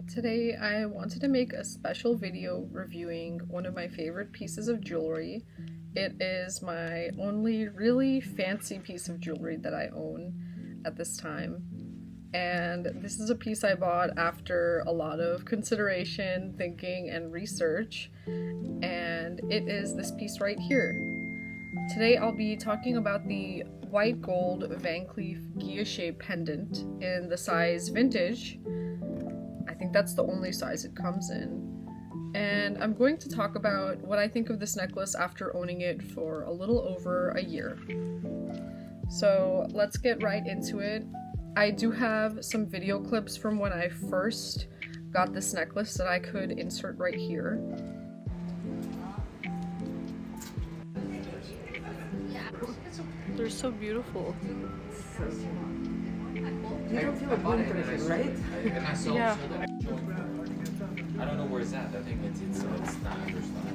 Today I wanted to make a special video reviewing one of my favorite pieces of jewelry. It is my only really fancy piece of jewelry that I own at this time. And this is a piece I bought after a lot of consideration, thinking, and research. And it is this piece right here. Today I'll be talking about the white gold Van Cleef Guilloché pendant in the size vintage. I think that's the only size it comes in. And I'm going to talk about what I think of this necklace after owning it for a little over a year. So let's get right into it. I do have some video clips from when I first got this necklace that I could insert right here. They're so beautiful. You don't feel like one person, right? Yeah. I don't know where it's at. I think it's not. There's not.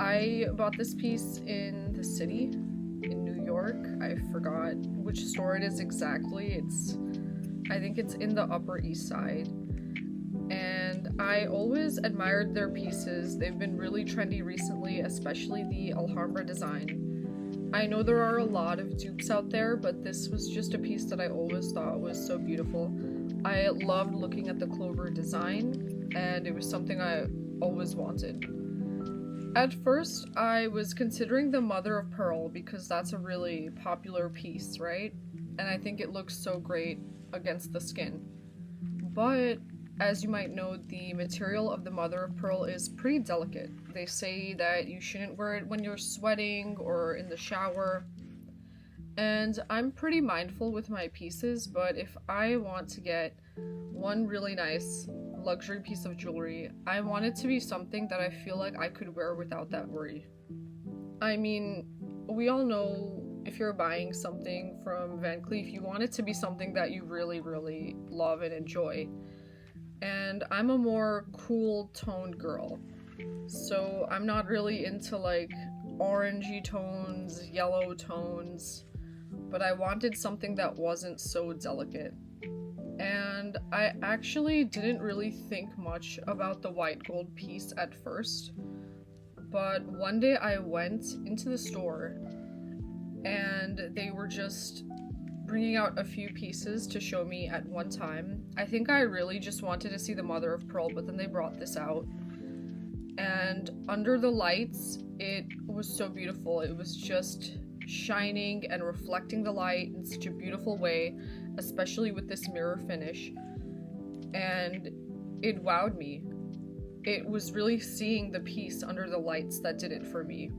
I bought this piece in the city, in New York. I forgot which store it is exactly. I think it's in the Upper East Side. And I always admired their pieces. They've been really trendy recently, especially the Alhambra design. I know there are a lot of dupes out there, but this was just a piece that I always thought was so beautiful. I loved looking at the clover design, and it was something I always wanted. At first, I was considering the mother of pearl because that's a really popular piece, right? And I think it looks so great against the skin. But, as you might know, the material of the mother of pearl is pretty delicate. They say that you shouldn't wear it when you're sweating or in the shower. And I'm pretty mindful with my pieces, but if I want to get one really nice luxury piece of jewelry, I want it to be something that I feel like I could wear without that worry. I mean, we all know if you're buying something from Van Cleef, you want it to be something that you really, really love and enjoy. And I'm a more cool toned girl, so I'm not really into like orangey tones, yellow tones, but I wanted something that wasn't so delicate. And I actually didn't really think much about the white gold piece at first, but one day I went into the store and they were just bringing out a few pieces to show me at one time. I think I really just wanted to see the mother of pearl, but then they brought this out, and under the lights it was so beautiful. It was just shining and reflecting the light in such a beautiful way, especially with this mirror finish, and it wowed me. It was really seeing the piece under the lights that did it for me.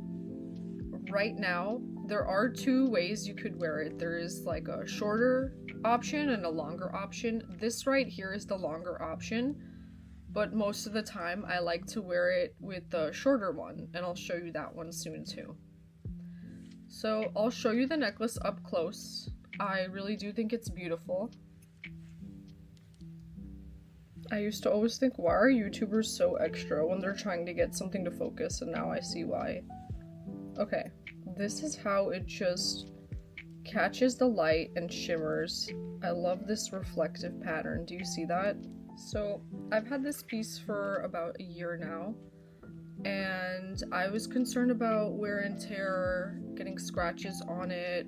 Right now, there are two ways you could wear it. There is like a shorter option and a longer option. This right here is the longer option, but most of the time I like to wear it with the shorter one, and I'll show you that one soon too. So I'll show you the necklace up close. I really do think it's beautiful. I used to always think, why are YouTubers so extra when they're trying to get something to focus, and now I see why. Okay, this is how it just catches the light and shimmers. I love this reflective pattern. Do you see that? So I've had this piece for about a year now, and I was concerned about wear and tear, getting scratches on it,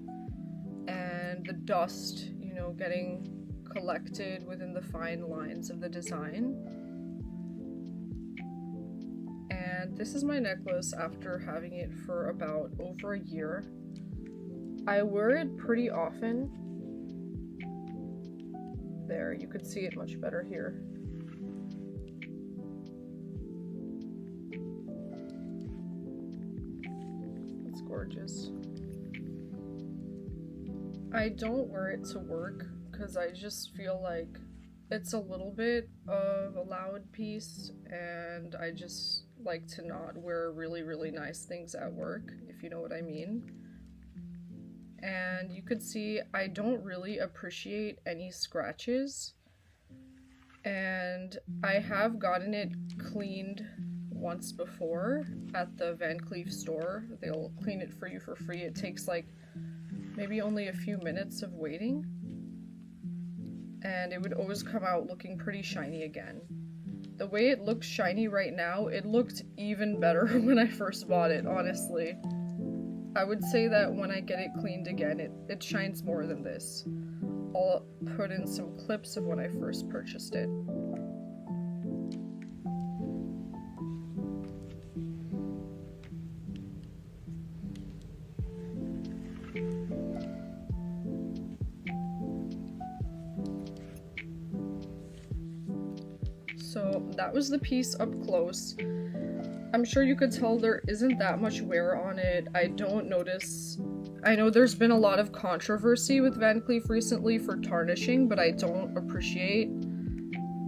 and the dust, you know, getting collected within the fine lines of the design. And this is my necklace after having it for about over a year. I wear it pretty often. There, you could see it much better here. It's gorgeous. I don't wear it to work because I just feel like it's a little bit of a loud piece, and I just like to not wear really, really nice things at work, if you know what I mean. And you could see I don't really appreciate any scratches, and I have gotten it cleaned once before at the Van Cleef store. They'll clean it for you for free. It takes like maybe only a few minutes of waiting, and it would always come out looking pretty shiny again. The way it looks shiny right now, it looked even better when I first bought it, honestly. I would say that when I get it cleaned again, it shines more than this. I'll put in some clips of when I first purchased it. So that was the piece up close. I'm sure you could tell there isn't that much wear on it. I don't notice... I know there's been a lot of controversy with Van Cleef recently for tarnishing, but I don't appreciate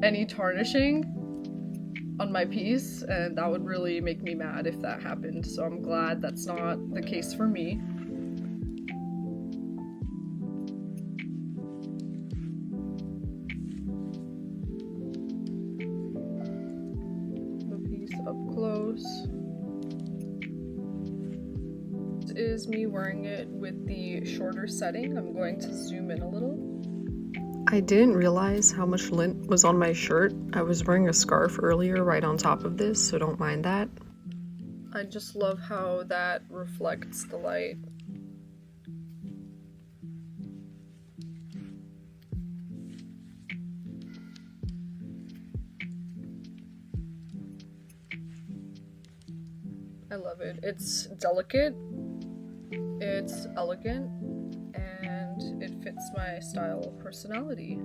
any tarnishing on my piece, and that would really make me mad if that happened, so I'm glad that's not the case for me. Up close. This is me wearing it with the shorter setting. I'm going to zoom in a little. I didn't realize how much lint was on my shirt. I was wearing a scarf earlier right on top of this, so don't mind that. I just love how that reflects the light. I love it. It's delicate, it's elegant, and it fits my style personality.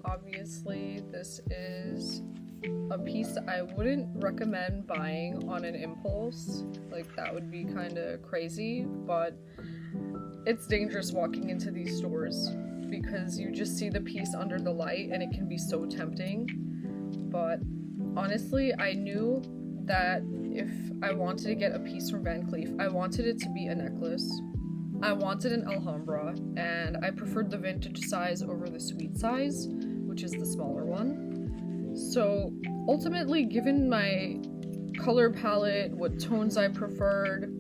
Obviously, this is a piece I wouldn't recommend buying on an impulse. Like, that would be kind of crazy, but it's dangerous walking into these stores because you just see the piece under the light and it can be so tempting. But honestly, I knew that if I wanted to get a piece from Van Cleef, I wanted it to be a necklace. I wanted an Alhambra, and I preferred the vintage size over the sweet size, which is the smaller one. So ultimately, given my color palette, what tones I preferred,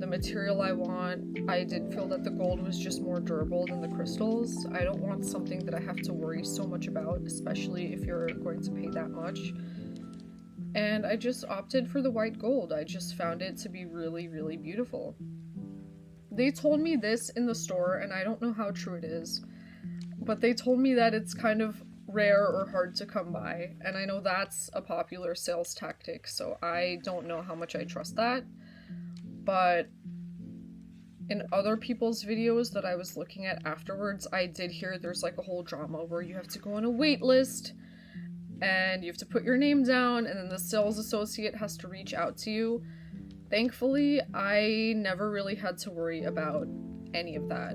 the material I want, I did feel that the gold was just more durable than the crystals. I don't want something that I have to worry so much about, especially if you're going to pay that much. And I just opted for the white gold. I just found it to be really, really beautiful. They told me this in the store, and I don't know how true it is, but they told me that it's kind of rare or hard to come by, and I know that's a popular sales tactic, so I don't know how much I trust that. But in other people's videos that I was looking at afterwards, I did hear there's like a whole drama where you have to go on a wait list, and you have to put your name down, and then the sales associate has to reach out to you. Thankfully, I never really had to worry about any of that.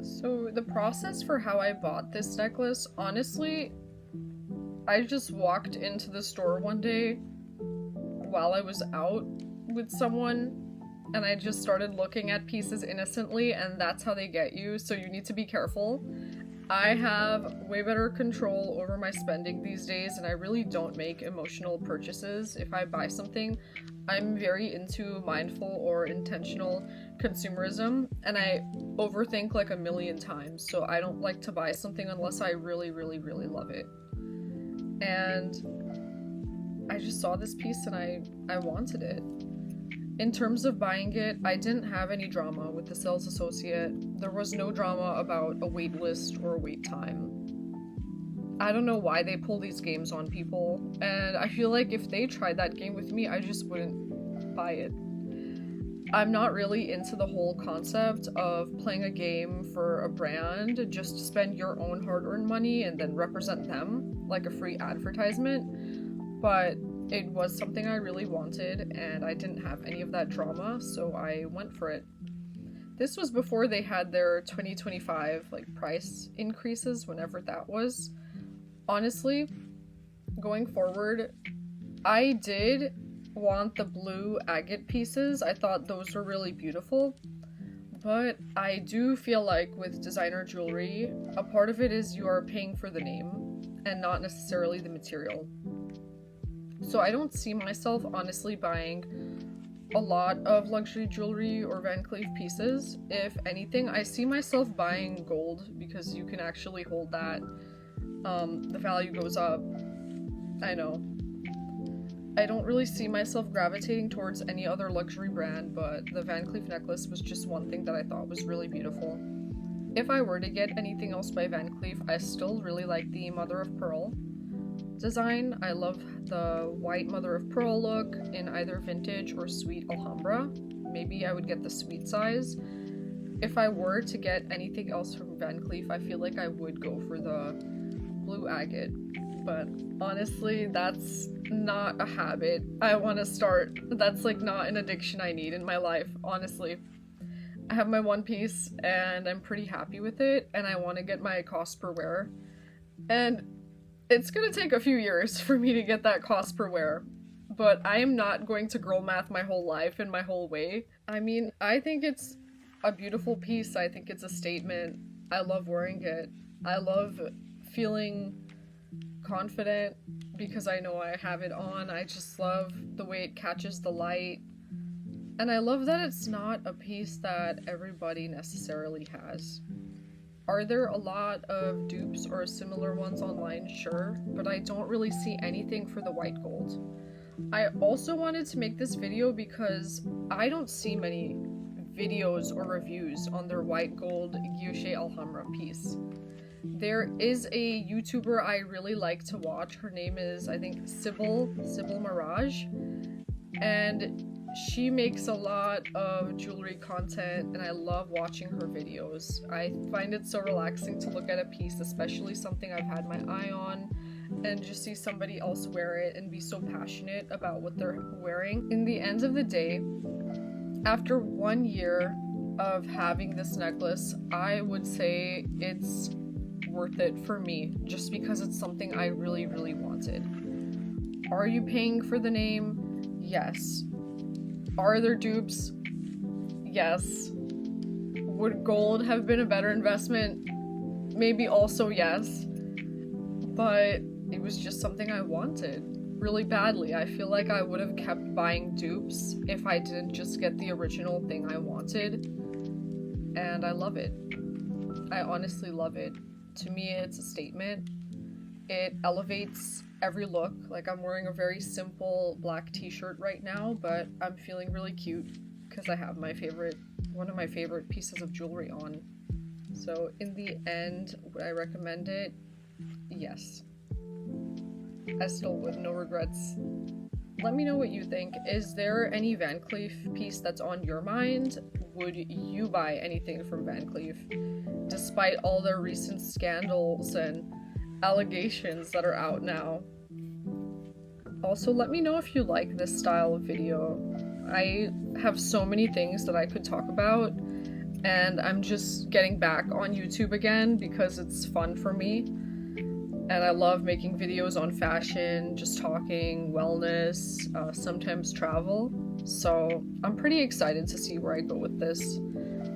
So the process for how I bought this necklace, honestly, I just walked into the store one day while I was out with someone, and I just started looking at pieces innocently, and that's how they get you, so you need to be careful. I have way better control over my spending these days, and I really don't make emotional purchases. If I buy something, I'm very into mindful or intentional consumerism, and I overthink like a million times, so I don't like to buy something unless I really, really, really love it. And I just saw this piece and I wanted it. In terms of buying it, I didn't have any drama with the sales associate. There was no drama about a wait list or a wait time. I don't know why they pull these games on people, and I feel like if they tried that game with me, I just wouldn't buy it. I'm not really into the whole concept of playing a game for a brand just to spend your own hard-earned money and then represent them like a free advertisement, but it was something I really wanted and I didn't have any of that drama, so I went for it. This was before they had their 2025 price increases, whenever that was. Honestly, going forward, I did want the blue agate pieces. I thought those were really beautiful, but I do feel like with designer jewelry, a part of it is you are paying for the name and not necessarily the material. So I don't see myself honestly buying a lot of luxury jewelry or Van Cleef pieces. If anything, I see myself buying gold because you can actually hold that. The value goes up. I know. I don't really see myself gravitating towards any other luxury brand, but the Van Cleef necklace was just one thing that I thought was really beautiful. If I were to get anything else by Van Cleef, I still really like the mother of pearl design. I love the white mother of pearl look in either vintage or sweet Alhambra. Maybe I would get the sweet size. If I were to get anything else from Van Cleef, I feel like I would go for the blue agate. But honestly, that's not a habit I want to start. That's not an addiction I need in my life, honestly. I have my one piece and I'm pretty happy with it, and I want to get my cost per wear. And it's gonna take a few years for me to get that cost per wear, but I am not going to girl math my whole life in my whole way. I mean, I think it's a beautiful piece. I think it's a statement. I love wearing it. I love feeling confident because I know I have it on. I just love the way it catches the light. And I love that it's not a piece that everybody necessarily has. Are there a lot of dupes or similar ones online? Sure, but I don't really see anything for the white gold. I also wanted to make this video because I don't see many videos or reviews on their white gold Guilloché Alhambra piece. There is a YouTuber I really like to watch. Her name is, I think, Sybil Mirage, and she makes a lot of jewelry content, and I love watching her videos. I find it so relaxing to look at a piece, especially something I've had my eye on, and just see somebody else wear it and be so passionate about what they're wearing. In the end of the day, after 1 year of having this necklace, I would say it's worth it for me, just because it's something I really, really wanted. Are you paying for the name? Yes. Are there dupes? Yes. Would gold have been a better investment? Maybe also yes. But it was just something I wanted really badly. I feel like I would have kept buying dupes if I didn't just get the original thing I wanted. And I love it. I honestly love it. To me, it's a statement. It elevates every look. I'm wearing a very simple black t-shirt right now, but I'm feeling really cute because I have one of my favorite pieces of jewelry on. So in the end, would I recommend it? Yes. I still would, no regrets. Let me know what you think. Is there any Van Cleef piece that's on your mind? Would you buy anything from Van Cleef, despite all their recent scandals and allegations that are out now? Also, let me know if you like this style of video. I have so many things that I could talk about, and I'm just getting back on YouTube again because it's fun for me. And I love making videos on fashion, just talking, wellness, sometimes travel. So I'm pretty excited to see where I go with this.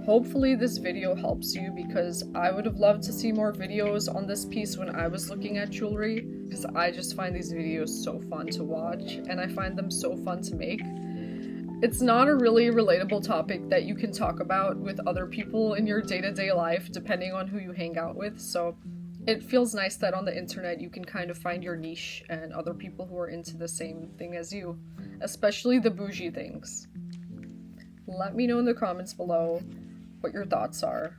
Hopefully this video helps you, because I would have loved to see more videos on this piece when I was looking at jewelry, because I just find these videos so fun to watch and I find them so fun to make. It's not a really relatable topic that you can talk about with other people in your day-to-day life, depending on who you hang out with. So it feels nice that on the internet you can kind of find your niche and other people who are into the same thing as you, especially the bougie things. Let me know in the comments below what your thoughts are.